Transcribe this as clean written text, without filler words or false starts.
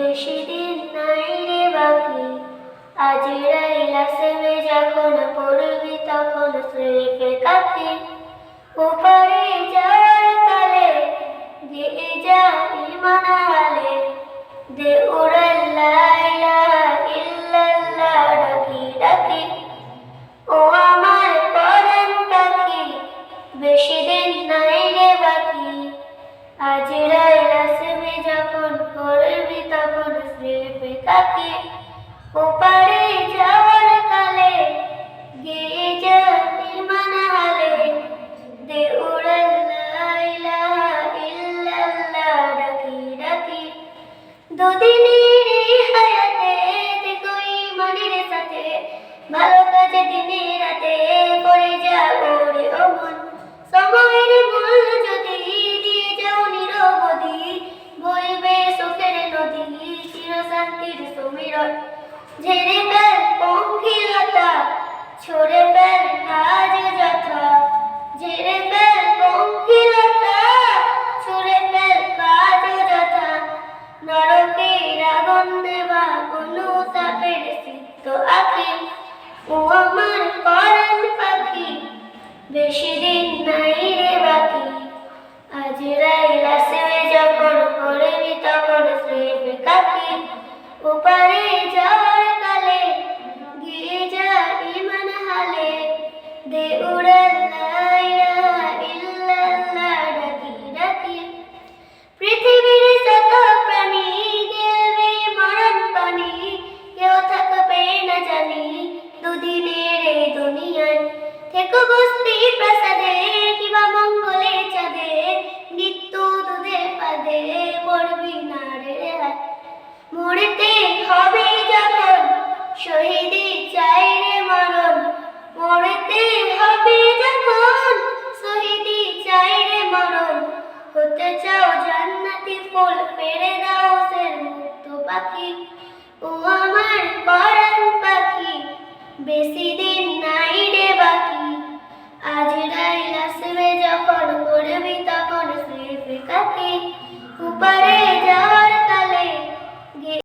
বেশি দিন নাই রে বাকি, আজরাইল আসবে যখন পড়বি তখন স্রেফে কাকি। ওপারে যাওয়ার কালে দিয়ে যা ইমান হালে, দে উড়াল লা ইলাহা ইল্লাল্লাহ ডাকি ডাকি। ও আমার পরাণ পাখি, বেশি দিন নাই রে বাকি, আজরাইল আসবে যখন করবি তখন স্রেফে কাকি। ওপারে যাওয়ার কালে গেয়ে যা ইমান হালে, দে উড়াল লা ইলাহা ইল্লাল্লাহ ডাকি ডাকি। দুদিনের এই হায়াতে দেখো ইমানের সাথে, ভালো কাজে দিনে রাতে করে যাবো রে ও মন। সময়ের মূল্য যদি দিয়ে যাও নিরবধি, বইবে সুখের নদী চির শান্তির সমীরণ। ঝেড়ে ফেল পঙ্কিলতা, ছড়ে ফেল কাজ যথা, ঝেড়ে ফেল পঙ্কিলতা, ছড়ে ফেল কাজ যথা। নরকের আগুন দেবা অনুতাপের সিক্ত আঁকি। ও আমার পরাণ পাখি, বেশি দিন নাই রে বাকি, আজরাইল আসবে যখন করবি তখন স্রেফে কাকি। ওপারে যাওয়ার কালে গিয়ে যা ইমান হালে, দে উড়াল লা ইলাহা ইল্লাল্লাহ ডাকি ডাকি। পৃথিবীর যত প্রাণী গেলবে মরণ পানি, কেউ থাকবে না জানি দুদিনের এই দুনিয়ায়। থেকো বস্তি প্রাসাদে কিবা মঙ্গলে চাঁদে, নিত্য দুধে পাদে পড়বি না রে রেহাই। মরতে হবে যখন শহীদি চাই রে মরণ, মরতে হবে যখন শহীদি চাই রে মরণ। হতে চাও জান্নাতি ফুল পেড়ে দাও সের মুক্ত পাখি। ও আমার পরাণ পাখি, বেশি দিন